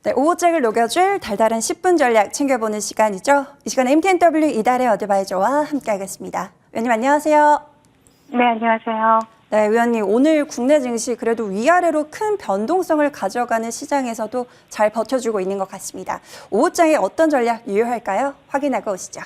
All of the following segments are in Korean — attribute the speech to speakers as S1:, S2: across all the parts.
S1: 네, 오후장을 녹여줄 달달한 10분 전략 챙겨보는 시간이죠. 이 시간 MTNW 이달의 어드바이저와 함께하겠습니다. 위원님 안녕하세요.
S2: 네, 안녕하세요.
S1: 네, 위원님 오늘 국내 증시 그래도 위아래로 큰 변동성을 가져가는 시장에서도 잘 버텨주고 있는 것 같습니다. 오후장에 어떤 전략 유효할까요? 확인하고 오시죠.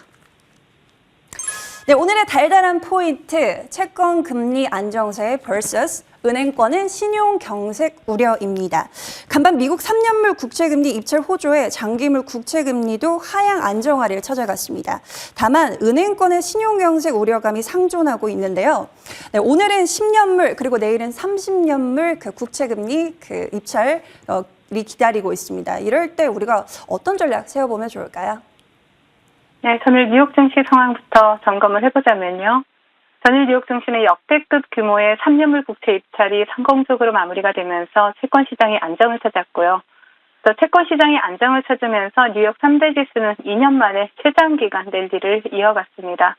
S1: 네, 오늘의 달달한 포인트, 채권 금리 안정세 vs 은행권은 신용 경색 우려입니다. 간밤 미국 3년물 국채금리 입찰 호조에 장기물 국채금리도 하향 안정화를 찾아갔습니다. 다만 은행권의 신용 경색 우려감이 상존하고 있는데요. 네, 오늘은 10년물 그리고 내일은 30년물 국채금리 입찰이 기다리고 있습니다. 이럴 때 우리가 어떤 전략 세워보면 좋을까요?
S2: 네, 전일 뉴욕 증시 상황부터 점검을 해보자면요. 전일 뉴욕 증시는 역대급 규모의 3년물 국채 입찰이 성공적으로 마무리가 되면서 채권 시장이 안정을 찾았고요. 또 채권 시장이 안정을 찾으면서 뉴욕 3대 지수는 2년 만에 최장기간 랠리를 이어갔습니다.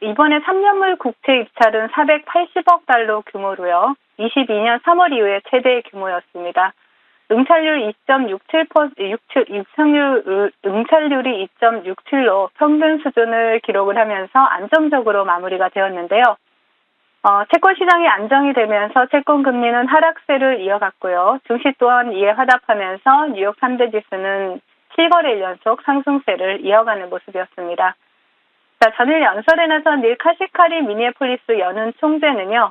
S2: 이번에 3년물 국채 입찰은 480억 달러 규모로요. 22년 3월 이후에 최대 규모였습니다. 응찰률이 2.67로 평균 수준을 기록을 하면서 안정적으로 마무리가 되었는데요. 채권 시장이 안정이 되면서 채권 금리는 하락세를 이어갔고요. 증시 또한 이에 화답하면서 뉴욕 3대 지수는 7거래일 연속 상승세를 이어가는 모습이었습니다. 자, 전일 연설에 나선 닐 카시카리 미니애폴리스 연은 총재는요.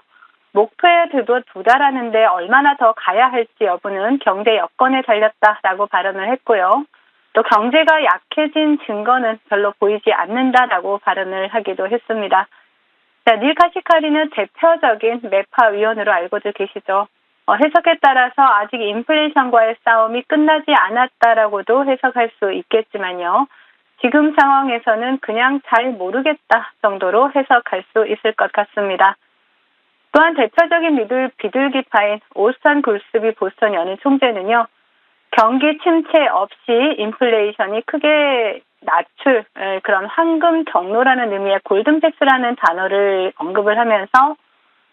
S2: 목표에 도달하는데 얼마나 더 가야 할지 여부는 경제 여건에 달렸다라고 발언을 했고요. 또 경제가 약해진 증거는 별로 보이지 않는다라고 발언을 하기도 했습니다. 자, 닐 카시카리는 대표적인 매파 위원으로 알고들 계시죠. 해석에 따라서 아직 인플레이션과의 싸움이 끝나지 않았다라고도 해석할 수 있겠지만요. 지금 상황에서는 그냥 잘 모르겠다 정도로 해석할 수 있을 것 같습니다. 또한 대표적인 비둘기파인 오스턴 굴스비 보스턴 연은 총재는요. 경기 침체 없이 인플레이션이 크게 낮출 그런 황금 경로라는 의미의 골든패스라는 단어를 언급을 하면서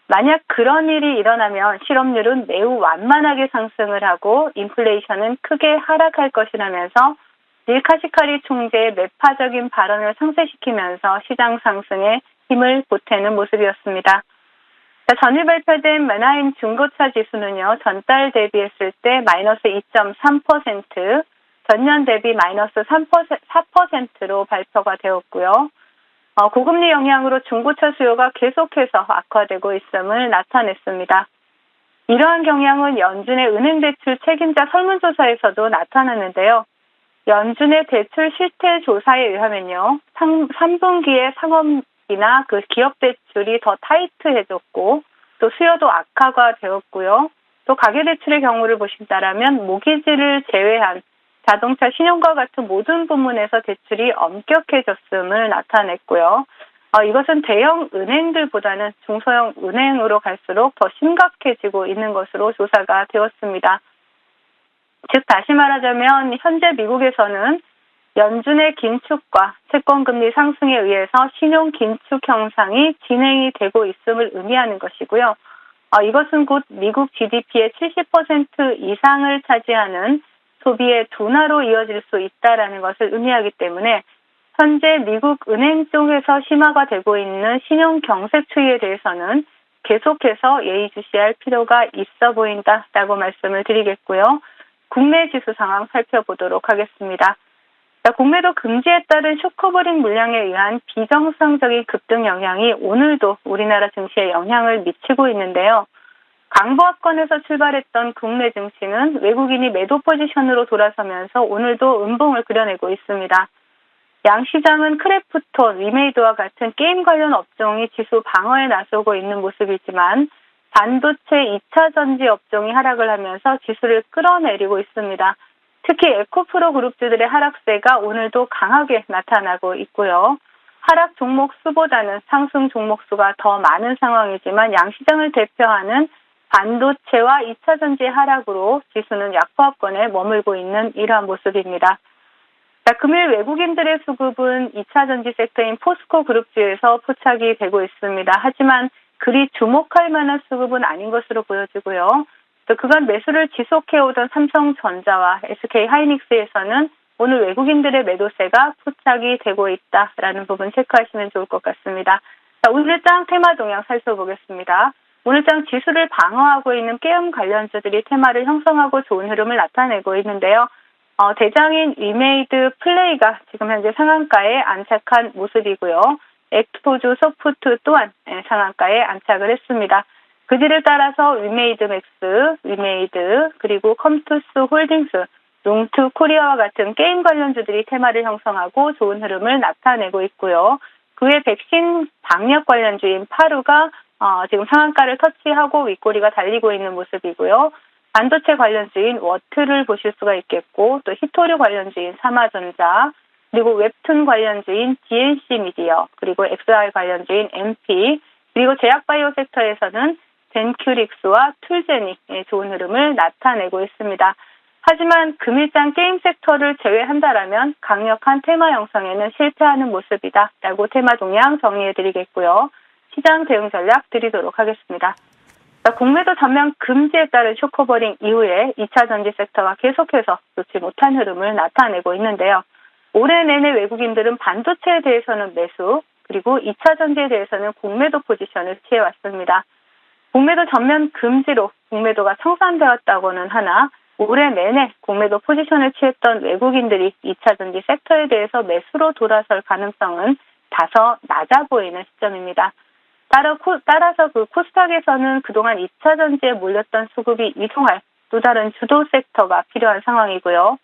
S2: 만약 그런 일이 일어나면 실업률은 매우 완만하게 상승을 하고 인플레이션은 크게 하락할 것이라면서 닐 카시카리 총재의 매파적인 발언을 상쇄시키면서 시장 상승에 힘을 보태는 모습이었습니다. 자, 전일 발표된 맨하임 중고차 지수는요, 전달 대비했을 때 마이너스 2.3%, 전년 대비 마이너스 4%로 발표가 되었고요. 고금리 영향으로 중고차 수요가 계속해서 악화되고 있음을 나타냈습니다. 이러한 경향은 연준의 은행 대출 책임자 설문조사에서도 나타났는데요. 연준의 대출 실태 조사에 의하면요, 3분기에 상업이나 기업 대출이 더 타이트해졌고 또 수요도 악화가 되었고요. 또 가계대출의 경우를 보신다라면 모기지를 제외한 자동차, 신용과 같은 모든 부문에서 대출이 엄격해졌음을 나타냈고요. 이것은 대형 은행들보다는 중소형 은행으로 갈수록 더 심각해지고 있는 것으로 조사가 되었습니다. 즉 다시 말하자면 현재 미국에서는 연준의 긴축과 채권금리 상승에 의해서 신용 긴축 현상이 진행이 되고 있음을 의미하는 것이고요. 이것은 곧 미국 GDP의 70% 이상을 차지하는 소비의 둔화로 이어질 수 있다는 것을 의미하기 때문에 현재 미국 은행 쪽에서 심화가 되고 있는 신용 경색 추이에 대해서는 계속해서 예의주시할 필요가 있어 보인다라고 말씀을 드리겠고요. 국내 지수 상황 살펴보도록 하겠습니다. 자, 국내도 금지에 따른 쇼커버링 물량에 의한 비정상적인 급등 영향이 오늘도 우리나라 증시에 영향을 미치고 있는데요. 강보합권에서 출발했던 국내 증시는 외국인이 매도 포지션으로 돌아서면서 오늘도 음봉을 그려내고 있습니다. 양시장은 크래프톤, 위메이드와 같은 게임 관련 업종이 지수 방어에 나서고 있는 모습이지만 반도체 2차 전지 업종이 하락을 하면서 지수를 끌어내리고 있습니다. 특히 에코프로 그룹주들의 하락세가 오늘도 강하게 나타나고 있고요. 하락 종목 수보다는 상승 종목 수가 더 많은 상황이지만 양시장을 대표하는 반도체와 2차 전지의 하락으로 지수는 약보합권에 머물고 있는 이러한 모습입니다. 자, 금일 외국인들의 수급은 2차 전지 섹터인 포스코 그룹주에서 포착이 되고 있습니다. 하지만 그리 주목할 만한 수급은 아닌 것으로 보여지고요. 또 그간 매수를 지속해오던 삼성전자와 SK하이닉스에서는 오늘 외국인들의 매도세가 포착이 되고 있다라는 부분 체크하시면 좋을 것 같습니다. 자, 오늘장 테마 동향 살펴보겠습니다. 오늘장 지수를 방어하고 있는 게임 관련주들이 테마를 형성하고 좋은 흐름을 나타내고 있는데요. 대장인 위메이드 플레이가 지금 현재 상한가에 안착한 모습이고요. 엑스포주 소프트 또한 상한가에 안착을 했습니다. 그 뒤를 따라서 위메이드 맥스, 위메이드, 그리고 컴투스 홀딩스, 롱투 코리아와 같은 게임 관련주들이 테마를 형성하고 좋은 흐름을 나타내고 있고요. 그 외 백신 방역 관련주인 파루가 지금 상한가를 터치하고 윗꼬리가 달리고 있는 모습이고요. 반도체 관련주인 워트를 보실 수가 있겠고, 또 히토류 관련주인 삼화전자, 그리고 웹툰 관련주인 DNC 미디어, 그리고 XR 관련주인 MP, 그리고 제약바이오 섹터에서는 젠큐릭스와 툴제닉 좋은 흐름을 나타내고 있습니다. 하지만 금일장 게임 섹터를 제외한다라면 강력한 테마 형성에는 실패하는 모습이다라고 테마 동향 정리해드리겠고요. 시장 대응 전략 드리도록 하겠습니다. 공매도 전면 금지에 따른 쇼커버링 이후에 2차 전지 섹터가 계속해서 좋지 못한 흐름을 나타내고 있는데요. 올해 내내 외국인들은 반도체에 대해서는 매수, 그리고 2차 전지에 대해서는 공매도 포지션을 취해왔습니다. 공매도 전면 금지로 공매도가 청산되었다고는 하나 올해 내내 공매도 포지션을 취했던 외국인들이 2차 전지 섹터에 대해서 매수로 돌아설 가능성은 다소 낮아 보이는 시점입니다. 따라서 그 코스닥에서는 그동안 2차 전지에 몰렸던 수급이 이동할 또 다른 주도 섹터가 필요한 상황이고요.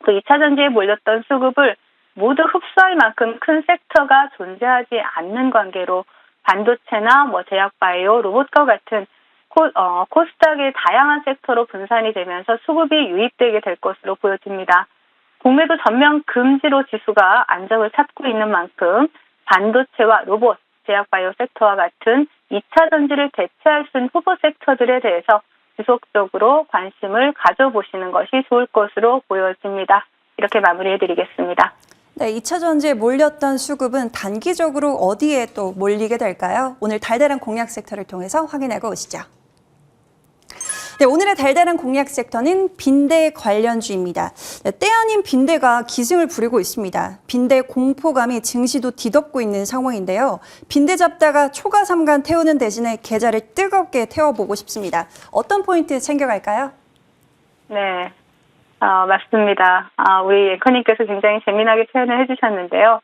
S2: 그 2차 전지에 몰렸던 수급을 모두 흡수할 만큼 큰 섹터가 존재하지 않는 관계로 반도체나 제약바이오, 로봇과 같은 코스닥의 다양한 섹터로 분산이 되면서 수급이 유입되게 될 것으로 보여집니다. 공매도 전면 금지로 지수가 안정을 찾고 있는 만큼 반도체와 로봇, 제약바이오 섹터와 같은 2차 전지를 대체할 수 있는 후보 섹터들에 대해서 지속적으로 관심을 가져보시는 것이 좋을 것으로 보여집니다. 이렇게 마무리해드리겠습니다.
S1: 네, 2차 전지에 몰렸던 수급은 단기적으로 어디에 또 몰리게 될까요? 오늘 달달한 공략 섹터를 통해서 확인하고 오시죠. 네, 오늘의 달달한 공략 섹터는 빈대 관련주입니다. 네, 때 아닌 빈대가 기승을 부리고 있습니다. 빈대 공포감이 증시도 뒤덮고 있는 상황인데요. 빈대 잡다가 초과 삼간 태우는 대신에 계좌를 뜨겁게 태워보고 싶습니다. 어떤 포인트 챙겨갈까요?
S2: 네, 맞습니다. 우리 앵커님께서 굉장히 재미나게 표현을 해주셨는데요.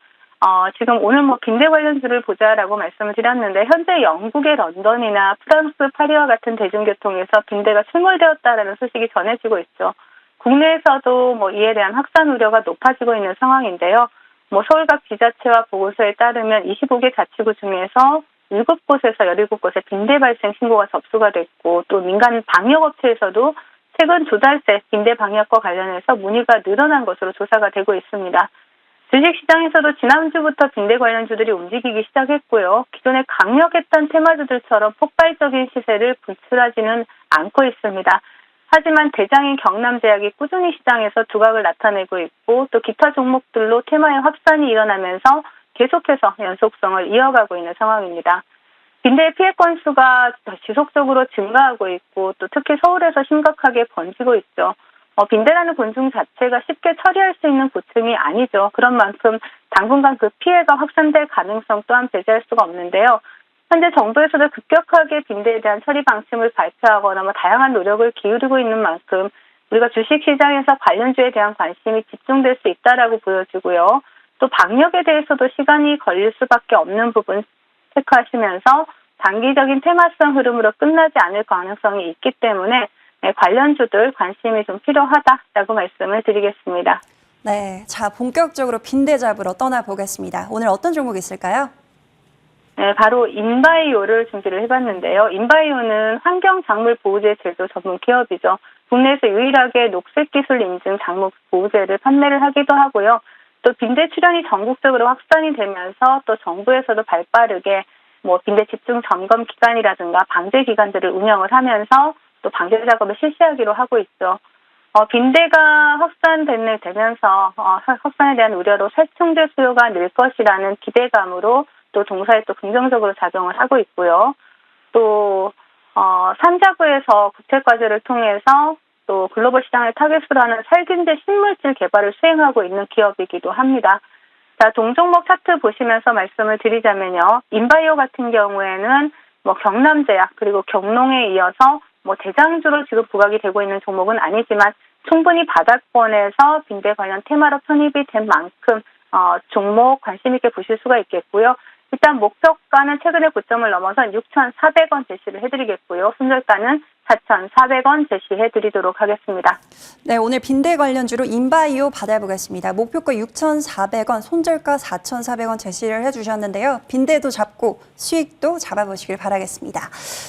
S2: 지금 오늘 빈대 관련주를 보자라고 말씀을 드렸는데 현재 영국의 런던이나 프랑스 파리와 같은 대중교통에서 빈대가 출몰되었다라는 소식이 전해지고 있죠. 국내에서도 이에 대한 확산 우려가 높아지고 있는 상황인데요. 서울각 지자체와 보고서에 따르면 25개 자치구 중에서 7곳에서 17곳에 빈대 발생 신고가 접수가 됐고 또 민간 방역업체에서도 최근 2달 새 빈대 방역과 관련해서 문의가 늘어난 것으로 조사가 되고 있습니다. 주식시장에서도 지난주부터 빈대 관련주들이 움직이기 시작했고요. 기존에 강력했던 테마주들처럼 폭발적인 시세를 불출하지는 않고 있습니다. 하지만 대장인 경남제약이 꾸준히 시장에서 두각을 나타내고 있고 또 기타 종목들로 테마의 확산이 일어나면서 계속해서 연속성을 이어가고 있는 상황입니다. 빈대의 피해 건수가 지속적으로 증가하고 있고 또 특히 서울에서 심각하게 번지고 있죠. 빈대라는 곤충 자체가 쉽게 처리할 수 있는 고충이 아니죠. 그런 만큼 당분간 그 피해가 확산될 가능성 또한 배제할 수가 없는데요. 현재 정부에서도 급격하게 빈대에 대한 처리 방침을 발표하거나 다양한 노력을 기울이고 있는 만큼 우리가 주식시장에서 관련주에 대한 관심이 집중될 수 있다라고 보여지고요. 또 방역에 대해서도 시간이 걸릴 수밖에 없는 부분 체크하시면서 단기적인 테마성 흐름으로 끝나지 않을 가능성이 있기 때문에 관련주들 관심이 좀 필요하다라고 말씀을 드리겠습니다.
S1: 네, 자 본격적으로 빈대 잡으러 떠나보겠습니다. 오늘 어떤 종목 있을까요?
S2: 네, 바로 인바이오를 준비를 해봤는데요. 인바이오는 환경 작물 보호제 제조 전문 기업이죠. 국내에서 유일하게 녹색 기술 인증 작물 보호제를 판매를 하기도 하고요. 또 빈대 출현이 전국적으로 확산이 되면서 또 정부에서도 발빠르게 빈대 집중 점검 기간이라든가 방제 기간들을 운영을 하면서 또 방제 작업을 실시하기로 하고 있죠. 빈대가 확산되면서 확산에 대한 우려로 살충제 수요가 늘 것이라는 기대감으로 또 동사에 또 긍정적으로 작용을 하고 있고요. 또 산자부에서 국책과제를 통해서 또 글로벌 시장을 타겟으로 하는 살균제 신물질 개발을 수행하고 있는 기업이기도 합니다. 자, 동종목 차트 보시면서 말씀을 드리자면요. 인바이오 같은 경우에는 경남제약 그리고 경농에 이어서 대장주로 지금 부각이 되고 있는 종목은 아니지만 충분히 바닥권에서 빈대 관련 테마로 편입이 된 만큼 종목 관심 있게 보실 수가 있겠고요. 일단 목표가는 최근에 고점을 넘어선 6,400원 제시를 해드리겠고요. 손절가는 4,400원 제시해드리도록 하겠습니다.
S1: 네, 오늘 빈대 관련주로 인바이오 받아보겠습니다. 목표가 6,400원, 손절가 4,400원 제시를 해주셨는데요. 빈대도 잡고 수익도 잡아보시길 바라겠습니다.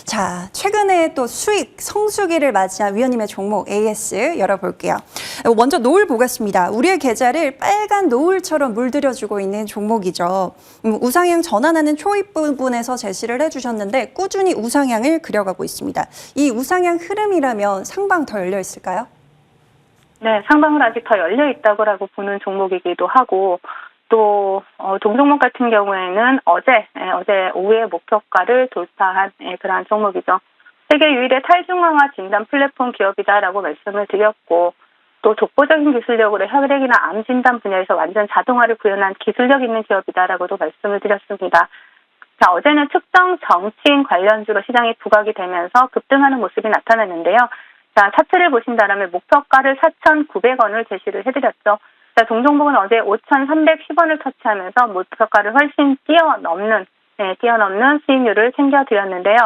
S1: 자, 최근에 또 수익 성수기를 맞이한 위원님의 종목 AS 열어볼게요. 먼저 노을 보겠습니다. 우리의 계좌를 빨간 노을처럼 물들여주고 있는 종목이죠. 우상향 전환하는 초입 부분에서 제시를 해주셨는데 꾸준히 우상향을 그려가고 있습니다. 이 우상향 흐름이라면 상방 더 열려 있을까요?
S2: 네, 상방은 아직 더 열려 있다고 보는 종목이기도 하고 또 동종목 같은 경우에는 어제 오후에 목표가를 돌파한 그러한 종목이죠. 세계 유일의 탈중앙화 진단 플랫폼 기업이다라고 말씀을 드렸고 또 독보적인 기술력으로 혈액이나 암 진단 분야에서 완전 자동화를 구현한 기술력 있는 기업이다라고도 말씀을 드렸습니다. 자, 어제는 특정 정치인 관련주로 시장이 부각이 되면서 급등하는 모습이 나타났는데요. 자, 차트를 보신다면 목표가를 4,900원을 제시를 해드렸죠. 자, 동종목은 어제 5,310원을 터치하면서 목표가를 훨씬 뛰어넘는 수익률을 챙겨드렸는데요.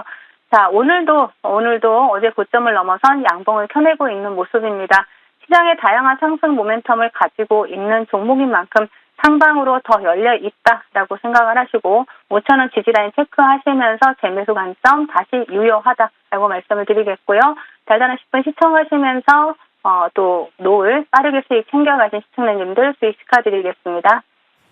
S2: 자, 오늘도 어제 고점을 넘어선 양봉을 켜내고 있는 모습입니다. 시장의 다양한 상승 모멘텀을 가지고 있는 종목인 만큼 상방으로 더 열려 있다라고 생각을 하시고 5,000원 지지라인 체크하시면서 재매수 관점 다시 유효하다라고 말씀을 드리겠고요. 달달한 10분 시청하시면서 또 노을 빠르게 수익 챙겨가신 시청자님들 수익 축하드리겠습니다.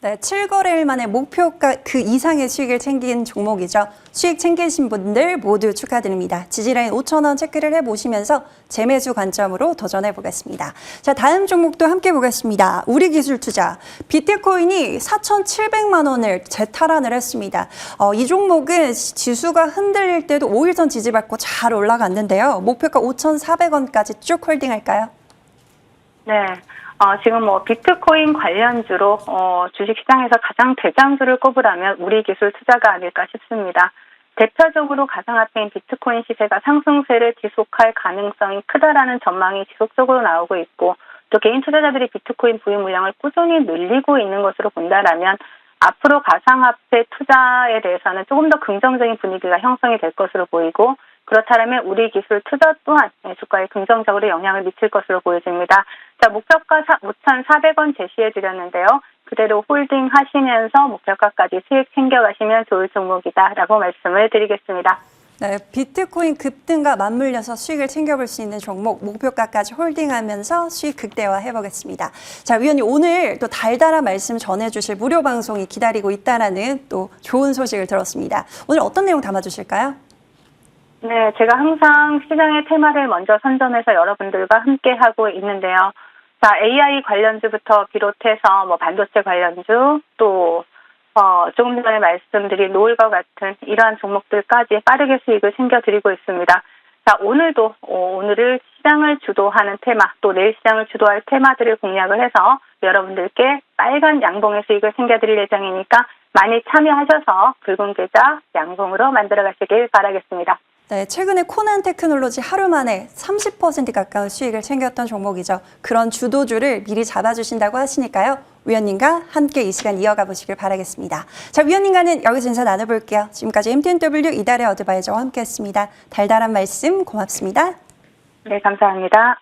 S1: 네, 7거래일 만에 목표가 그 이상의 수익을 챙긴 종목이죠. 수익 챙기신 분들 모두 축하드립니다. 지지라인 5,000원 체크를 해보시면서 재매수 관점으로 도전해 보겠습니다. 자, 다음 종목도 함께 보겠습니다. 우리기술투자. 비트코인이 4,700만 원을 재탈환을 했습니다. 이 종목은 지수가 흔들릴 때도 5일선 지지받고 잘 올라갔는데요. 목표가 5,400원까지 쭉 홀딩할까요?
S2: 네. 지금 비트코인 관련주로 주식시장에서 가장 대장주를 꼽으라면 우리기술투자가 아닐까 싶습니다. 대표적으로 가상화폐인 비트코인 시세가 상승세를 지속할 가능성이 크다라는 전망이 지속적으로 나오고 있고 또 개인 투자자들이 비트코인 보유 물량을 꾸준히 늘리고 있는 것으로 본다라면 앞으로 가상화폐 투자에 대해서는 조금 더 긍정적인 분위기가 형성이 될 것으로 보이고 그렇다면 우리 기술 투자 또한 주가에 긍정적으로 영향을 미칠 것으로 보여집니다. 자, 목표가 5,400원 제시해드렸는데요. 그대로 홀딩 하시면서 목표가까지 수익 챙겨가시면 좋을 종목이다라고 말씀을 드리겠습니다.
S1: 네, 비트코인 급등과 맞물려서 수익을 챙겨볼 수 있는 종목 목표가까지 홀딩하면서 수익 극대화 해보겠습니다. 자, 위원님 오늘 또 달달한 말씀 전해주실 무료 방송이 기다리고 있다라는 또 좋은 소식을 들었습니다. 오늘 어떤 내용 담아주실까요?
S2: 네, 제가 항상 시장의 테마를 먼저 선점해서 여러분들과 함께 하고 있는데요. 자, AI 관련주부터 비롯해서 반도체 관련주 또 조금 전에 말씀드린 노을과 같은 이러한 종목들까지 빠르게 수익을 챙겨드리고 있습니다. 자, 오늘을 시장을 주도하는 테마, 또 내일 시장을 주도할 테마들을 공략을 해서 여러분들께 빨간 양봉의 수익을 챙겨드릴 예정이니까 많이 참여하셔서 붉은 계좌 양봉으로 만들어 가시길 바라겠습니다.
S1: 네, 최근에 코난 테크놀로지 하루 만에 30% 가까운 수익을 챙겼던 종목이죠. 그런 주도주를 미리 잡아주신다고 하시니까요. 위원님과 함께 이 시간 이어가 보시길 바라겠습니다. 자, 위원님과는 여기서 인사 나눠볼게요. 지금까지 MTNW 이달의 어드바이저와 함께했습니다. 달달한 말씀 고맙습니다.
S2: 네, 감사합니다.